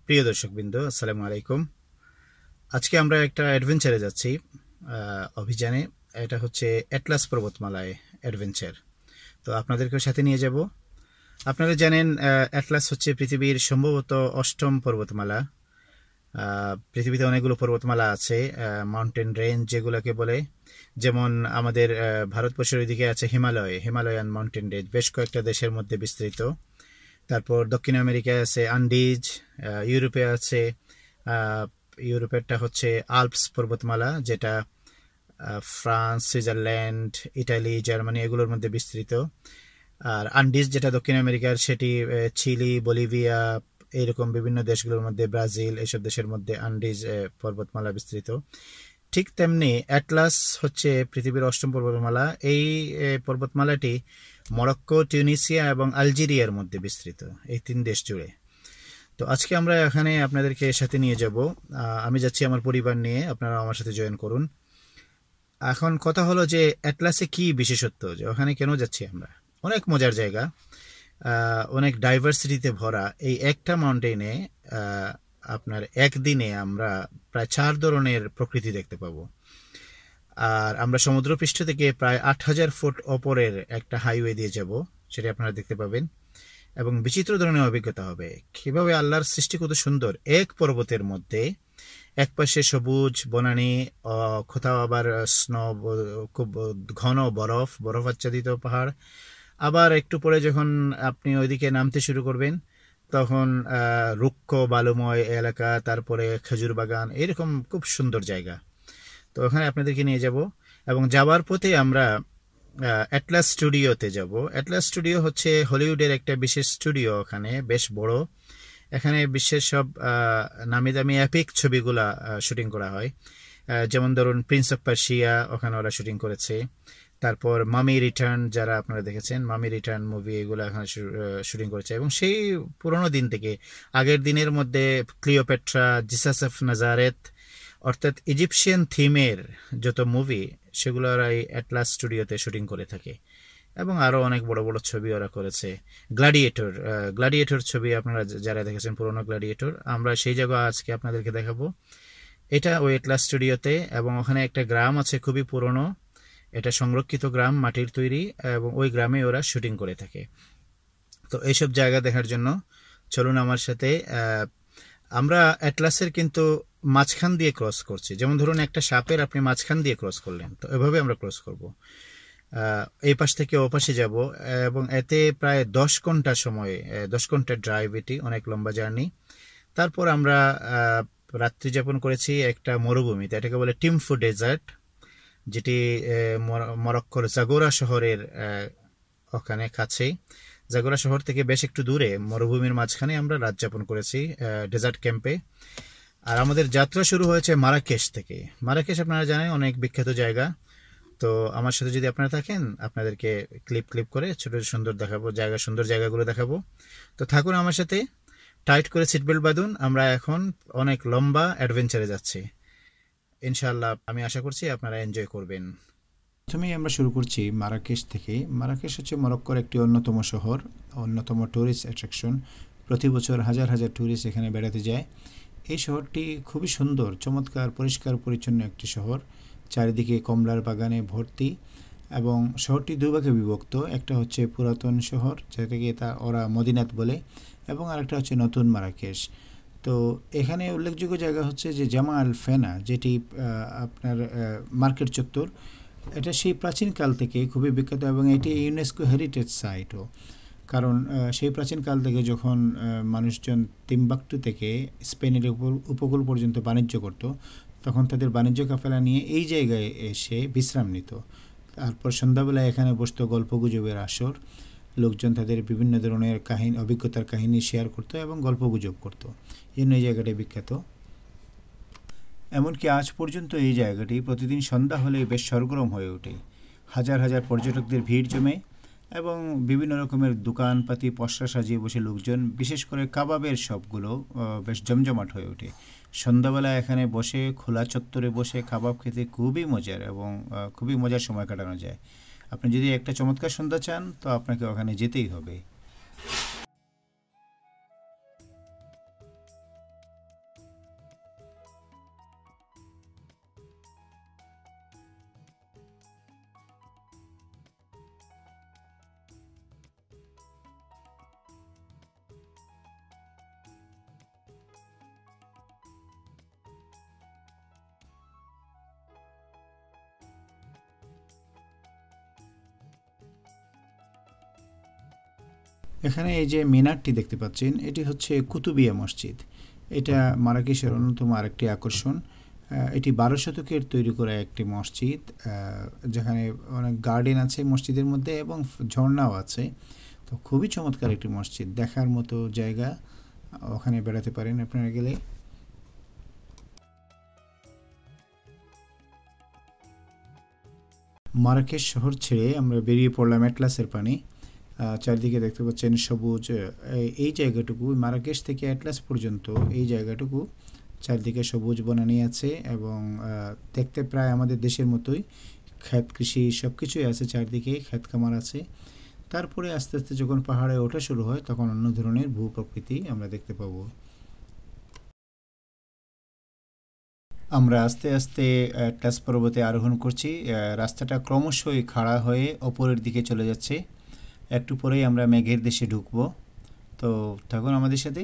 প্রিয় দর্শকবৃন্দ, আসসালামু আলাইকুম। আজকে আমরা একটা অ্যাডভেঞ্চারে যাচ্ছি, অভিযানে। এটা হচ্ছে অ্যাটলাস পর্বতমালায় অ্যাডভেঞ্চার। তো আপনাদেরকেও সাথে নিয়ে যাব। আপনারা জানেন অ্যাটলাস হচ্ছে পৃথিবীর সম্ভবত 8ম পর্বতমালা। পৃথিবীতে অনেকগুলো পর্বতমালা আছে, মাউন্টেন রেঞ্জ যেগুলোকে বলে। যেমন আমাদের ভারতবর্ষের ওইদিকে আছে হিমালয়ান মাউন্টেন রেঞ্জ, বেশ কয়েকটা দেশের মধ্যে বিস্তৃত। তারপর দক্ষিণ আমেরিকায় আছে আন্ডিজ, ইউরোপে আছে, ইউরোপেরটা হচ্ছে আল্পস পর্বতমালা, যেটা ফ্রান্স, সুইজারল্যান্ড, ইটালি, জার্মানি এগুলোর মধ্যে বিস্তৃত। আর আন্ডিজ যেটা দক্ষিণ আমেরিকার, সেটি চিলি, বলিভিয়া এইরকম বিভিন্ন দেশগুলোর মধ্যে, ব্রাজিল, এইসব দেশের মধ্যে আন্ডিজ পর্বতমালা বিস্তৃত। ঠিক তেমনি অ্যাটলাস হচ্ছে পৃথিবীর 8ম পর্বতমালা। এই পর্বতমালাটি মরক্কো, টিউনিসিয়া এবং আলজেরিয়ার মধ্যে বিস্তৃত, এই 3 দেশ জুড়ে। তো আজকে আমরা এখানে আপনাদেরকে সাথে নিয়ে যাব। আমি যাচ্ছি আমার পরিবার নিয়ে, আপনারা আমার সাথে জয়েন করুন। এখন কথা হলো যে অ্যাটলাসে কি বিশেষত্ব, যে ওখানে কেন যাচ্ছি আমরা। অনেক মজার জায়গা, অনেক ডাইভার্সিটিতে ভরা। এই একটা মাউন্টেনে আপনার একদিনে আমরা প্রায় 4 ধরনের প্রকৃতি দেখতে পাবো। আর আমরা সমুদ্রপৃষ্ঠ থেকে প্রায় 8000 ফুট ওপরের একটা হাইওয়ে দিয়ে যাব, সেটা আপনারা দেখতে পাবেন। এবং বিচিত্র ধরনের অভিজ্ঞতা হবে, কিভাবে আল্লাহর সৃষ্টি কত সুন্দর। এক পর্বতের মধ্যে একপাশে সবুজ বনানী, কোথাও আবার স্নো, খুব ঘন বরফ আচ্ছাদিত পাহাড়। আবার একটু পরে যখন আপনি ওইদিকে নামতে শুরু করবেন, তখন রুক্ষ বালুময় এলাকা, তারপরে খেজুর বাগান, এরকম খুব সুন্দর জায়গা। তো ওখানে আপনাদেরকে নিয়ে যাব। এবং যাওয়ার পথে আমরা অ্যাটলাস স্টুডিওতে যাব। অ্যাটলাস স্টুডিও হচ্ছে হলিউডের একটা বিশেষ স্টুডিও, ওখানে বেশ বড়। এখানে বিশ্বের সব নামি দামি অ্যাপিক ছবিগুলা শুটিং করা হয়। যেমন ধরুন প্রিন্স অফ পার্সিয়া, ওখানে ওরা শুটিং করেছে। তারপর মামি রিটার্ন, যারা আপনারা দেখেছেন মামি রিটার্ন মুভি, এগুলো এখানে শুটিং করেছে। এবং সেই পুরোনো দিন থেকে, আগের দিনের মধ্যে ক্লিওপেট্রা, জিসাস অফ নাজারেথ, অর্থাৎ ইজিপশিয়ান থিমের যত মুভি, সেগুলো ওরা এই অ্যাটলাস স্টুডিওতে শুটিং করে থাকে। এবং আরও অনেক বড় বড় ছবি ওরা করেছে। গ্ল্যাডিয়েটর ছবি আপনারা যারা দেখেছেন, পুরোনো গ্ল্যাডিয়েটর, আমরা সেই জায়গা আজকে আপনাদেরকে দেখাবো। এটা ওই অ্যাটলাস স্টুডিওতে। এবং ওখানে একটা গ্রাম আছে খুবই পুরনো, এটা সংরক্ষিত গ্রাম, মাটির তৈরি, এবং ওই গ্রামে ওরা শুটিং করে থাকে। তো এইসব জায়গা দেখার জন্য চলুন আমার সাথে। আমরা অ্যাটলাসের কিন্তু মাঝখান দিয়ে ক্রস করছি। যেমন ধরুন একটা সাপের আপনি মাঝখান দিয়ে ক্রস করলেন, তো এভাবে আমরা ক্রস করব, এই পাশ থেকে ও পাশে যাব। এবং এতে প্রায় 10 ঘন্টা সময়, 10 ঘন্টার ড্রাইভ, এটি অনেক লম্বা জার্নি। তারপর আমরা রাত্রি যাপন করেছি একটা মরুভূমিতে, এটাকে বলে টিম্ফু ডেজার্ট, যেটি মরক্কোর জাগোরা শহরের ওখানে কাছেই। জাগোরা শহর থেকে বেশ একটু দূরে মরুভূমির মাঝখানে আমরা রাত যাপন করেছি ডেজার্ট ক্যাম্পে। আর আমাদের যাত্রা শুরু হয়েছে মারাকেশ থেকে। মারাকেশ আপনারা জানেন অনেক বিখ্যাত জায়গা। তো আমার সাথে যদি আপনারা থাকেন, আপনাদেরকে ক্লিপ করে ছোট সুন্দর দেখাবো, সুন্দর জায়গাগুলো দেখাবো। তো থাকুন আমার সাথে, টাইট করে সিট বেল্ট বাঁধুন। আমরা এখন অনেক লম্বা অ্যাডভেঞ্চারে যাচ্ছি ইনশাআল্লাহ। আমি আশা করছি আপনারা এনজয় করবেন। প্রথমেই আমরা শুরু করছি মারাকেশ থেকে। মারাকেশ হচ্ছে মরক্কোর একটি অন্যতম শহর, অন্যতম ট্যুরিস্ট অ্যাট্রাকশন। প্রতি বছর হাজার হাজার ট্যুরিস্ট এখানে বেড়াতে যায়। এই শহরটি খুবই সুন্দর, চমৎকার, পরিষ্কার পরিচ্ছন্ন একটি শহর, চারিদিকে কমলার বাগানে ভর্তি। এবং শহরটি 2 ভাগে বিভক্ত, একটা হচ্ছে পুরাতন শহর, যেটাকে ওরা মদিনাত বলে, এবং আরেকটা হচ্ছে নতুন মারাকেশ। তো এখানে উল্লেখযোগ্য জায়গা হচ্ছে যে জামা আল ফেনা, যেটি আপনার মার্কেট চত্বর। এটা সেই প্রাচীনকাল থেকে খুবই বিখ্যাত, এবং এটি ইউনেস্কো হেরিটেজ সাইটও। কারণ সেই প্রাচীনকাল থেকে যখন মানুষজন তিম্বাকটু থেকে স্পেনের উপকূল পর্যন্ত বাণিজ্য করত, তখন তাদের বাণিজ্য কাফেলা নিয়ে এই জায়গায় এসে বিশ্রাম নিত। তারপর সন্ধ্যাবেলায় এখানে বসতো গল্পগুজবের আসর। লোকজন তাদের বিভিন্ন ধরনের অভিজ্ঞতার কাহিনী শেয়ার করত এবং গল্পগুজব করত। এই জন্য এই জায়গাটি বিখ্যাত। এমনকি আজ পর্যন্ত এই জায়গাটি প্রতিদিন সন্ধ্যা হলে বেশ সরগরম হয়ে ওঠে। হাজার হাজার পর্যটকদের ভিড় জমে, এবং বিভিন্ন রকমের দোকানপাতি পসরা সাজিয়ে বসে লোকজন, বিশেষ করে কাবাবের শপগুলো বেশ জমজমাট হয়ে ওঠে। সন্ধ্যাবেলা এখানে বসে, খোলা চত্বরে বসে কাবাব খেতে খুবই মজার, এবং খুবই মজার সময় কাটানো যায়। আপনি যদি একটা চমৎকার সন্ধ্যা চান, তো আপনাকে ওখানে যেতেই হবে। এখানে এই যে মিনারটি দেখতে পাচ্ছেন, এটি হচ্ছে কুতুবিয়া মসজিদ। এটা মারাকেশের অন্যতম আরেকটি আকর্ষণ। এটি 12 শতকের তৈরি করা একটি মসজিদ, যেখানে অনেক গার্ডেন আছে মসজিদের মধ্যে এবং ঝর্ণাও আছে। তো খুবই চমৎকার একটি মসজিদ, দেখার মতো জায়গা। ওখানে বেড়াতে পারেন আপনারা গেলে। মারাকেশ শহর ছেড়ে আমরা বেরিয়ে পড়লাম অ্যাটলাসের পানে। চারিদিকে দেখতে পাচ্ছেন সবুজ। এই জায়গাটুকু মারাকেশ থেকে অ্যাটলাস পর্যন্ত এই জায়গাটুকু চারদিকে সবুজ বনানী আছে এবং দেখতে প্রায় আমাদের দেশের মতোই। ক্ষেত কৃষি সব কিছুই আছে, চারদিকে ক্ষেত খামার আছে। তারপরে আস্তে আস্তে যখন পাহাড়ে ওঠা শুরু হয় তখন অন্য ধরনের ভূপ্রকৃতি আমরা দেখতে পাবো। আমরা আস্তে আস্তে অ্যাটলাস পর্বতে আরোহণ করছি। রাস্তাটা ক্রমশই খাড়া হয়ে ওপরের দিকে চলে যাচ্ছে। একটু পরেই আমরা মেঘের দেশে ঢুকবো। তো থাকুন আমাদের সাথে।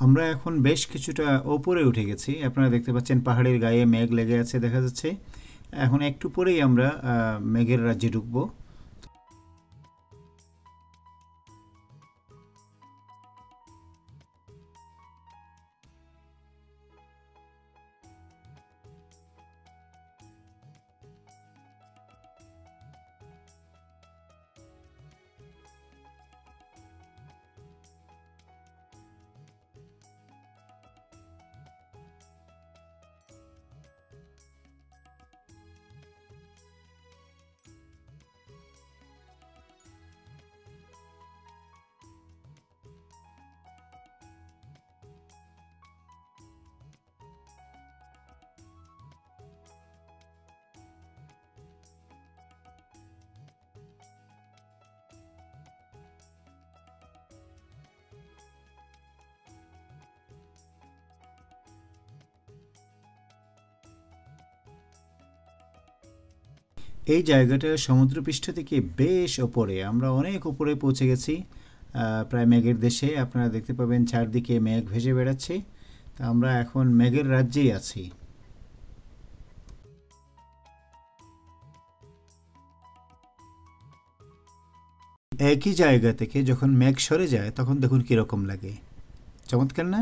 আমরা এখন বেশ কিছুটা ওপরে উঠে গেছি। আপনারা দেখতে পাচ্ছেন পাহাড়ের গায়ে মেঘ লেগে আছে দেখা যাচ্ছে। এখন একটু পরেই আমরা মেঘের রাজ্যে ঢুকবো। এই জায়গাটা সমুদ্রপৃষ্ঠ থেকে বেশ ওপরে, আমরা অনেক উপরে পৌঁছে গেছি। প্রায় মেঘের দেশে। আপনারা দেখতে পাবেন চারদিকে মেঘ ভেসে বেড়াচ্ছে। তা আমরা এখন মেঘের রাজ্যেই আছি। একই জায়গা থেকে যখন মেঘ সরে যায় তখন দেখুন কিরকম লাগে, চমৎকার না?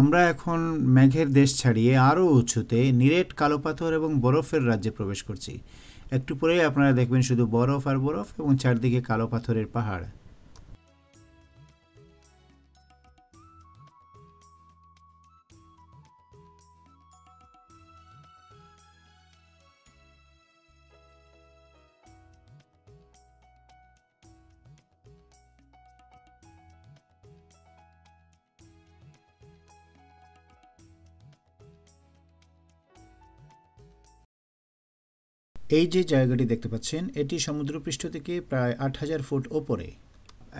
আমরা এখন মেঘের দেশ ছাড়িয়ে আরও উঁচুতে নিরেট কালো পাথর এবং বরফের রাজ্যে প্রবেশ করছি। একটু পরেই আপনারা দেখবেন শুধু বরফ আর বরফ এবং চারদিকে কালো পাথরের পাহাড়। এই যে জায়গাটি দেখতে পাচ্ছেন এটি সমুদ্রপৃষ্ঠ থেকে প্রায় ৮,০০০ ফুট ওপরে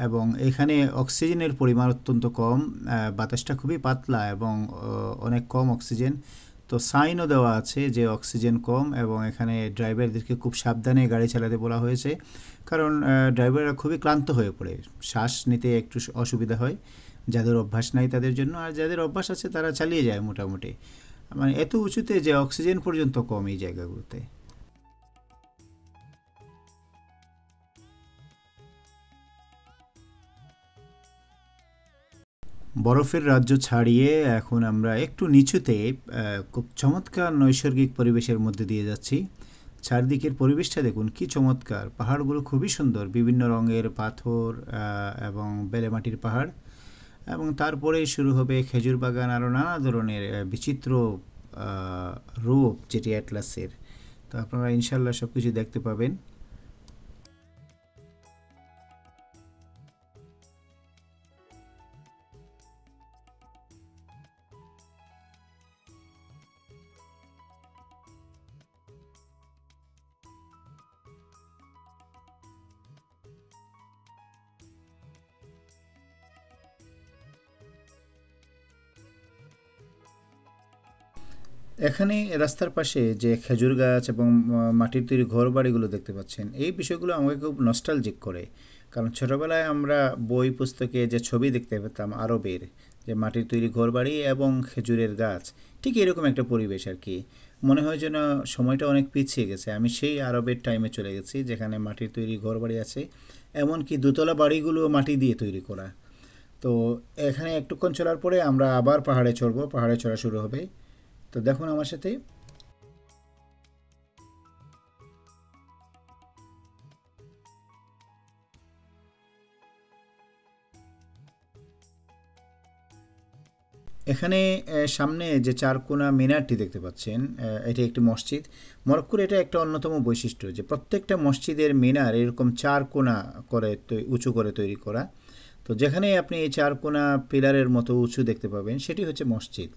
এবং এখানে অক্সিজেনের পরিমাণ অত্যন্ত কম। বাতাসটা খুবই পাতলা এবং অনেক কম অক্সিজেন। তো সাইনও দেওয়া আছে যে অক্সিজেন কম এবং এখানে ড্রাইভারদেরকে খুব সাবধানে গাড়ি চালাতে বলা হয়েছে, কারণ ড্রাইভাররা খুবই ক্লান্ত হয়ে পড়ে, শ্বাস নিতে একটু অসুবিধা হয় যাদের অভ্যাস নাই তাদের জন্য। আর যাদের অভ্যাস আছে তারা চালিয়ে যায় মোটামুটি। মানে এত উঁচুতে যে অক্সিজেন পর্যন্ত কম এই জায়গাগুলোতে। বরফের রাজ্য ছাড়িয়ে এখন আমরা একটু নিচুতে খুব চমৎকার নৈসর্গিক পরিবেশের মধ্যে দিয়ে যাচ্ছি। চারদিকের পরিবেশটা দেখুন কি চমৎকার, পাহাড়গুলো খুবই সুন্দর, বিভিন্ন রঙের পাথর এবং বেলেমাটির পাহাড়। এবং তারপরেই শুরু হবে খেজুর বাগান, আরও নানা ধরনের বিচিত্র রূপ যেটি অ্যাটলাসের। তো আপনারা ইনশাল্লাহ সব কিছু দেখতে পাবেন। এখানে রাস্তার পাশে যে খেজুর গাছ এবং মাটির তৈরি ঘর বাড়িগুলো দেখতে পাচ্ছেন, এই বিষয়গুলো আমাকে খুব নস্টালজিক করে। কারণ ছোটোবেলায় আমরা বই পুস্তকে যে ছবি দেখতে পেতাম আরবের, যে মাটির তৈরি ঘর বাড়ি এবং খেজুরের গাছ, ঠিক এরকম একটা পরিবেশ আর কি। মনে হয় যেন সময়টা অনেক পিছিয়ে গেছে, আমি সেই আরবের টাইমে চলে গেছি যেখানে মাটির তৈরি ঘর বাড়ি আছে, এমনকি দোতলা বাড়িগুলো মাটি দিয়ে তৈরি করা। তো এখানে একটুক্ষণ চলার পরে আমরা আবার পাহাড়ে চড়বো, পাহাড়ে চড়া শুরু হবে। তো দেখুন আমার সাথে। এখানে সামনে যে চারকোনা মিনারটি দেখতে পাচ্ছেন, এটি একটি মসজিদ। মরক্কোর এটা একটা অন্যতম বৈশিষ্ট্য যে প্রত্যেকটা মসজিদের মিনার এরকম চারকোনা করে উঁচু করে তৈরি করা। তো যেখানে আপনি এই চারকোনা পিলারের মতো উঁচু দেখতে পাবেন সেটি হচ্ছে মসজিদ।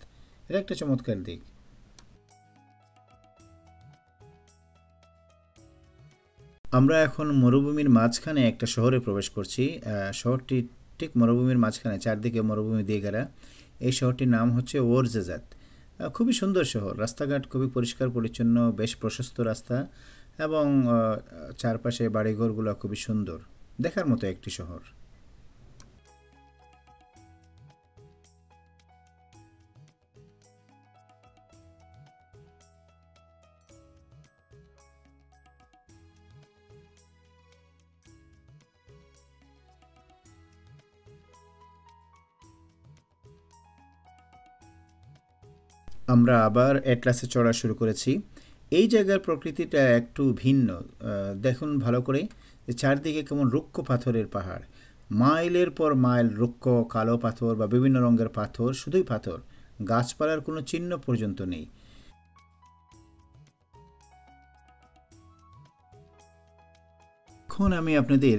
এটা একটা চমৎকার দিক। আমরা এখন মরুভূমির মাঝখানে একটা শহরে প্রবেশ করছি। শহরটি ঠিক মরুভূমির মাঝখানে, চারদিকে মরুভূমি দিয়ে ঘেরা। এই শহরটির নাম হচ্ছে ওরজেজাত। খুবই সুন্দর শহর, রাস্তাঘাট খুবই পরিষ্কার পরিচ্ছন্ন, বেশ প্রশস্ত রাস্তা, এবং চারপাশে বাড়িঘরগুলো খুবই সুন্দর, দেখার মতো একটি শহর। আমরা আবার অ্যাটলাসে চড়া শুরু করেছি। এই জায়গার প্রকৃতিটা একটু ভিন্ন। দেখুন ভালো করে, যে চারদিকে কেমন রুক্ষ পাথরের পাহাড়, মাইলের পর মাইল রুক্ষ কালো পাথর বা বিভিন্ন রঙের পাথর, শুধুই পাথর, গাছপালার কোনো চিহ্ন পর্যন্ত নেই। এখন আমি আপনাদের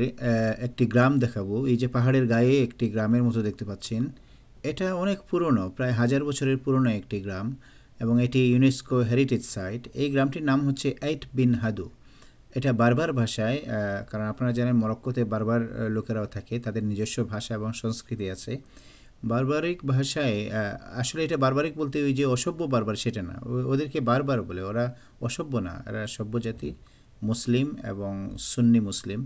একটি গ্রাম দেখাবো। এই যে পাহাড়ের গায়ে একটি গ্রামের মতো দেখতে পাচ্ছেন, এটা অনেক পুরনো, প্রায় 1000 বছরের পুরনো একটি গ্রাম, এবং এটি ইউনেস্কো হেরিটেজ সাইট। এই গ্রামটির নাম হচ্ছে আইট বিন হাদু। এটা বারবার ভাষায়, কারণ আপনারা জানেন মরক্কোতে বারবার লোকেরাও থাকে, তাদের নিজস্ব ভাষা এবং সংস্কৃতি আছে। বারবারিক ভাষায়, আসলে এটা বারবারিক বলতে ওই যে অসভ্য বারবার সেটা না, ওদেরকে বারবার বলে, ওরা অসভ্য না, এরা সভ্য জাতি, মুসলিম এবং সুন্নি মুসলিম।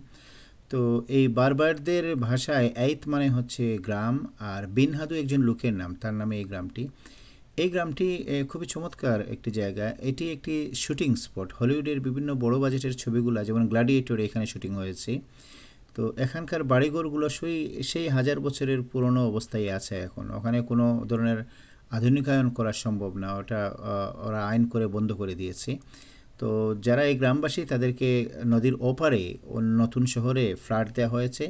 তো এই বারবারদের ভাষায় আইত মানে হচ্ছে গ্রাম, আর বিন হাদু একজন লোকের নাম, তার নামে এই গ্রামটি। এই গ্রামটি খুবই চমৎকার একটি জায়গা। এটি একটি শুটিং স্পট, হলিউডের বিভিন্ন বড় বাজেটের ছবিগুলো যেমন গ্ল্যাডিয়েটর এখানে শুটিং হয়েছে। তো এখানকার বাড়িঘরগুলো সেই সেই 1000 বছরের পুরনো অবস্থায় আছে এখন। ওখানে কোনো ধরনের আধুনিকায়ন করা সম্ভব না, ওটা ওরা আইন করে বন্ধ করে দিয়েছে। তো যারা এই গ্রামবাসী, তাদেরকে নদীর ওপারে নতুন শহরে ফ্ল্যাট দেওয়া হয়েছে,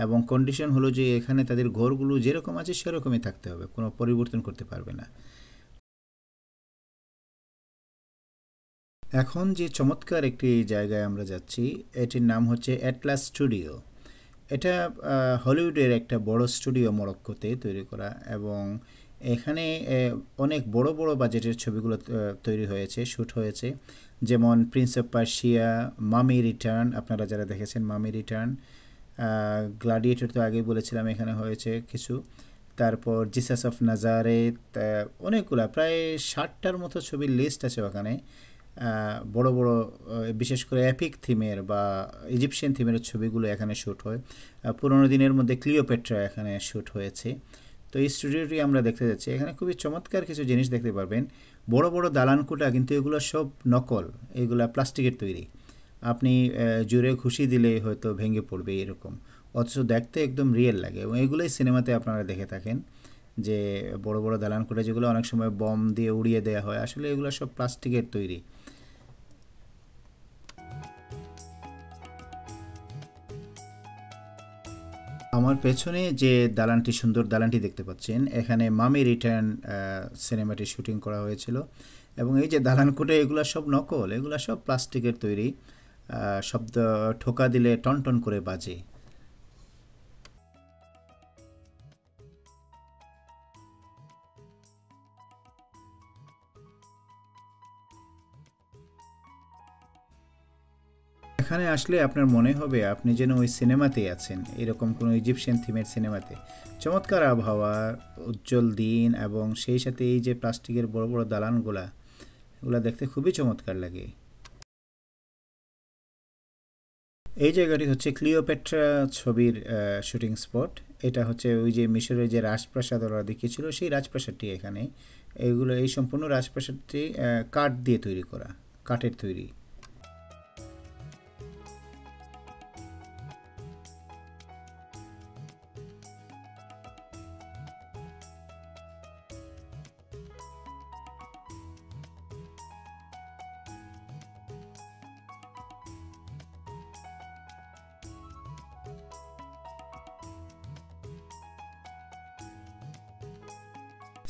এবং কন্ডিশন হলো যে এখানে তাদের ঘরগুলো যেরকম আছে সেরকমই থাকতে হবে, কোনো পরিবর্তন করতে পারবে না। এখন যে চমৎকার একটি জায়গায় আমরা যাচ্ছি, এটির নাম হচ্ছে অ্যাটলাস স্টুডিও। এটা হলিউডের একটা বড় স্টুডিও মরক্কোতে তৈরি করা, এবং এখানে অনেক বড় বড় বাজেটের ছবিগুলো তৈরি হয়েছে, শ্যুট হয়েছে। যেমন প্রিন্স অফ পার্সিয়া, মামি রিটার্ন, আপনারা যারা দেখেছেন মামি রিটার্ন, গ্লাডিয়েটর তো আগেই বলেছিলাম এখানে হয়েছে কিছু, তারপর জিসাস অফ নাজারেত, অনেকগুলা, প্রায় 60টার মতো ছবির লিস্ট আছে ওখানে। বড় বড়, বিশেষ করে অ্যাপিক থিমের বা ইজিপশিয়ান থিমের ছবিগুলো এখানে শ্যুট হয়। পুরোনো দিনের মধ্যে ক্লিওপেট্রা এখানে শ্যুট হয়েছে। তো এই স্টুডিওটি আমরা দেখতে যাচ্ছি, এখানে খুবই চমৎকার কিছু জিনিস দেখতে পারবেন। বড় বড় দালানকোঠা, কিন্তু এগুলো সব নকল, এগুলো প্লাস্টিকের তৈরি। আপনি জোরে খুশি দিলে হয়তো ভেঙে পড়বে এরকম, অথচ দেখতে একদম রিয়েল লাগে, এবং এগুলোই সিনেমাতে আপনারা দেখে থাকেন, যে বড় বড় দালানকোঠা যেগুলো অনেক সময় বম দিয়ে উড়িয়ে দেওয়া হয়, আসলে এগুলো সব প্লাস্টিকের তৈরি। আমার পেছনে যে দালানটি, সুন্দর দালানটি দেখতে পাচ্ছেন, এখানে মামি রিটার্ন সিনেমাটি শুটিং করা হয়েছিল। এবং এই যে দালানকোটে, এগুলো সব নকল, এগুলো সব প্লাস্টিকের তৈরি, শব্দ ঠোকা দিলে টন টন করে বাজে। এখানে আসলে আপনার মনে হবে আপনি যেন ওই সিনেমাতেই আছেন, এরকম কোনো ইজিপশিয়ান থিমের সিনেমাতে। চমৎকার আবহাওয়া, উজ্জ্বল দিন, এবং সেই সাথে এই যে প্লাস্টিকের বড় বড় দালানগুলা, ওগুলো দেখতে খুবই চমৎকার লাগে। এই জায়গাটি হচ্ছে ক্লিওপেট্রা ছবির শুটিং স্পট। এটা হচ্ছে ওই যে মিশরের যে রাজপ্রাসাদ ওরা দেখিয়েছিল সেই রাজপ্রাসাদটি এখানে। এই সম্পূর্ণ রাজপ্রাসাদটি কাঠ দিয়ে তৈরি করা, কাঠের তৈরি।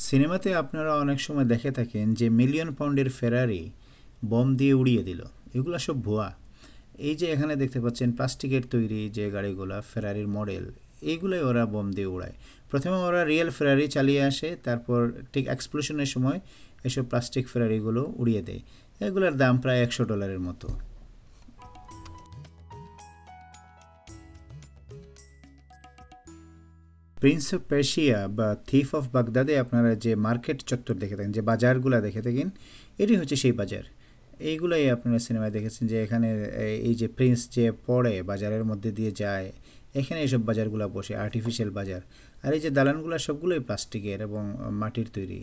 সিনেমাতে আপনারা অনেক সময় দেখে থাকেন যে মিলিয়ন পাউন্ডের ফেরারি বম দিয়ে উড়িয়ে দিল, এগুলো সব ভুয়া। এই যে এখানে দেখতে পাচ্ছেন প্লাস্টিকের তৈরি যে গাড়িগুলো ফেরারির মডেল, এইগুলোই ওরা বম দিয়ে উড়ায়। প্রথমে ওরা রিয়েল ফেরারি চালিয়ে আসে, তারপর ঠিক এক্সপ্লোশনের সময় এসব প্লাস্টিক ফেরারিগুলো উড়িয়ে দেয়। এগুলোর দাম প্রায় $100 মতো। প্রিন্স অফ পার্সিয়া বা থিফ অফ বাগদাদে আপনারা যে মার্কেট চত্বর দেখে থাকেন, যে বাজারগুলো দেখে থাকেন, এটি হচ্ছে সেই বাজার। এইগুলাই আপনারা সিনেমায় দেখেছেন যে এখানে এই যে প্রিন্স যে পড়ে বাজারের মধ্যে দিয়ে যায়, এখানে এইসব বাজারগুলো বসে, আর্টিফিশিয়াল বাজার। আর এই যে দালানগুলো সবগুলোই প্লাস্টিকের এবং মাটির তৈরি।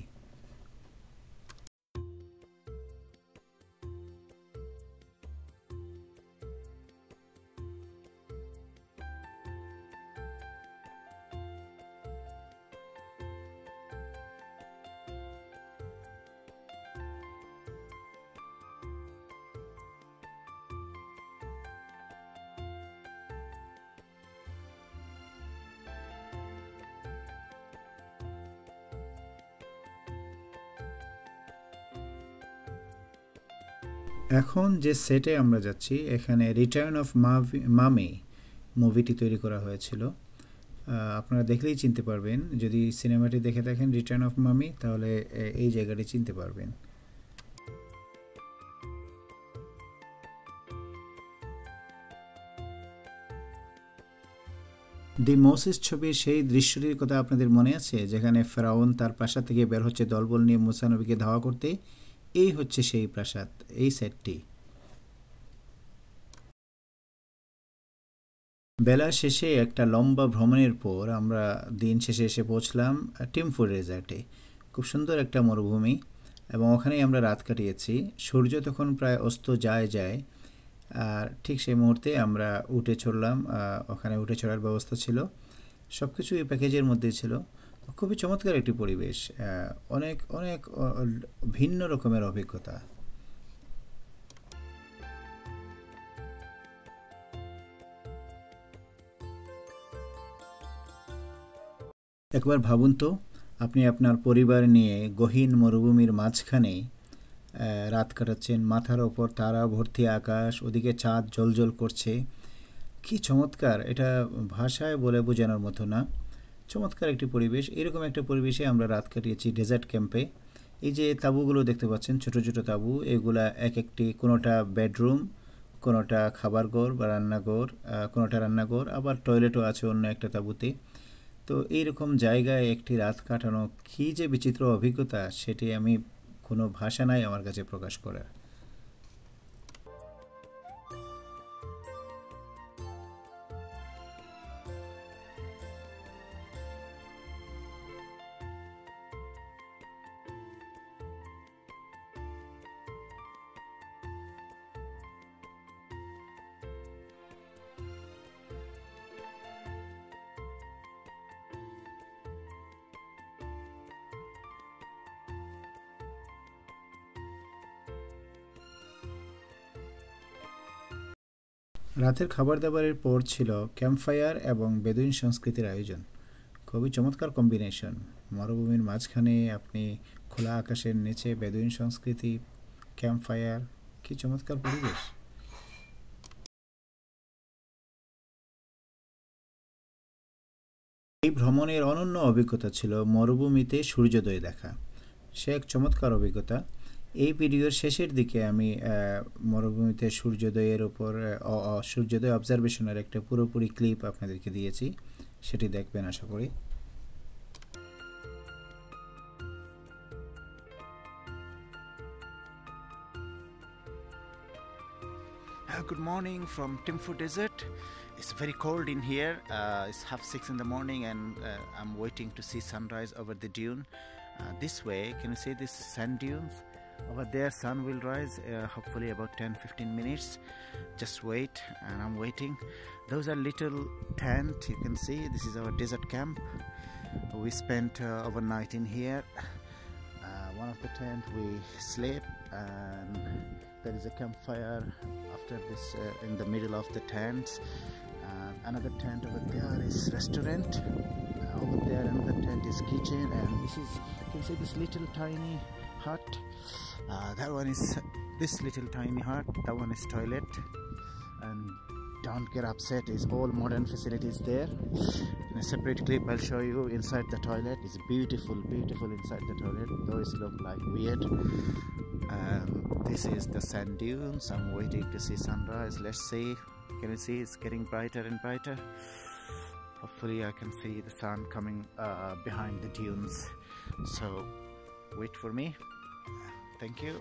এখন যে সেটে আমরা যাচ্ছি, এখানে রিটার্ন অফ মামি মুভিটি তৈরি করা হয়েছিল। আপনারা দেখলেই চিনতে পারবেন, যদি সিনেমাটি দেখে থাকেন রিটার্ন অফ মামি, তাহলে এই জায়গাটি চিনতে পারবেন। দি মোসেস ছবির সেই দৃশ্যটির কথা আপনাদের মনে আছে, যেখানে ফেরাউন তার প্রাসাদ থেকে বের হচ্ছে দলবল নিয়ে মুসা নবীকে ধাওয়া করতে? এই হচ্ছে সেই প্রাসাদ, এই সেটটি। বেলা শেষে একটা লম্বা ভ্রমণের পর আমরা দিন শেষে এসে পৌঁছলাম টিমফুর রেজার্টে। খুব সুন্দর একটা মরুভূমি, এবং ওখানেই আমরা রাত কাটিয়েছি। সূর্য তখন প্রায় অস্ত যায়। আর ঠিক সেই মুহূর্তে আমরা উঠে চড়লাম। ওখানে উঠে চড়ার ব্যবস্থা ছিল, সব কিছু এই প্যাকেজের মধ্যেই ছিল। খুবই চমৎকার একটি পরিবেশ, অনেক অনেক ভিন্ন রকমের অভিজ্ঞতা। একবার ভাবুন তো, আপনি আপনার পরিবার নিয়ে গহীন মরুভূমির মাঝখানে রাত কাটাচ্ছেন, মাথার ওপর তারা ভর্তি আকাশ, ওদিকে চাঁদ জ্বলজ্বল করছে। কি চমৎকার! এটা ভাষায় বলে বোঝানোর মতো না। চমৎকার একটি পরিবেশ। এরকম একটা পরিবেশে আমরা রাত কাটিয়েছি ডেজার্ট ক্যাম্পে। এই যে তাঁবুগুলো দেখতে পাচ্ছেন, ছোট ছোট তাঁবু, এগুলা এক একটি, কোনোটা বেডরুম, কোনোটা খাবার ঘর বা রান্নাঘর, কোনোটা রান্নাঘর, আবার টয়লেটও আছে অন্য একটা তাঁবুতে। তো এইরকম জায়গায় একটি রাত কাটানো কী যে বিচিত্র অভিজ্ঞতা, সেটি আমি, কোনো ভাষা নাই আমার কাছে প্রকাশ করার। রাতের খাবার দাবারের পর ছিল ক্যাম্পফায়ার এবং বেদুইন সংস্কৃতির আয়োজন। খুবই চমৎকার কম্বিনেশন। মরুভূমির মাঝখানে আপনি খোলা আকাশের নিচে বেদুইন সংস্কৃতি, ক্যাম্পফায়ার, কি চমৎকার পরিবেশ। এই ভ্রমণের অনন্য অভিজ্ঞতা ছিল মরুভূমিতে সূর্যোদয় দেখা। সে এক চমৎকার অভিজ্ঞতা। এই ভিডিওর শেষের দিকে আমি মরুভূমিতে সূর্যোদয়ের উপর সূর্যোদয় অবজারভেশনের একটা পুরোপুরি ক্লিপ আপনাদেরকে দিয়েছি, সেটি দেখবেন আশা করি। Good morning from Thimphu Desert. It's very cold in here. It's 6:30 in the morning, and I'm waiting to see sunrise over the dune. This way, can you see these sand dunes? Over there, sun will rise. Hopefully, about 10-15 minutes. Just wait, and I'm waiting. Those are little tent. You can see this is our desert camp. We spent overnight in here. One of the tent we slept, and there is a campfire after this in the middle of the tents. Another tent over there is restaurant. Over there another tent is kitchen, and this is, you can see this little tiny hut. That one is this little tiny hut. That one is toilet. And don't get upset, is all modern facilities there. In a separate clip I'll show you inside the toilet. It's beautiful inside the toilet, though it looks like weird. This is the sand dunes. I'm waiting to see sunrise. Let's see. Can you see it's getting brighter and brighter? Hopefully I can see the sun coming behind the dunes. So wait for me. Thank you.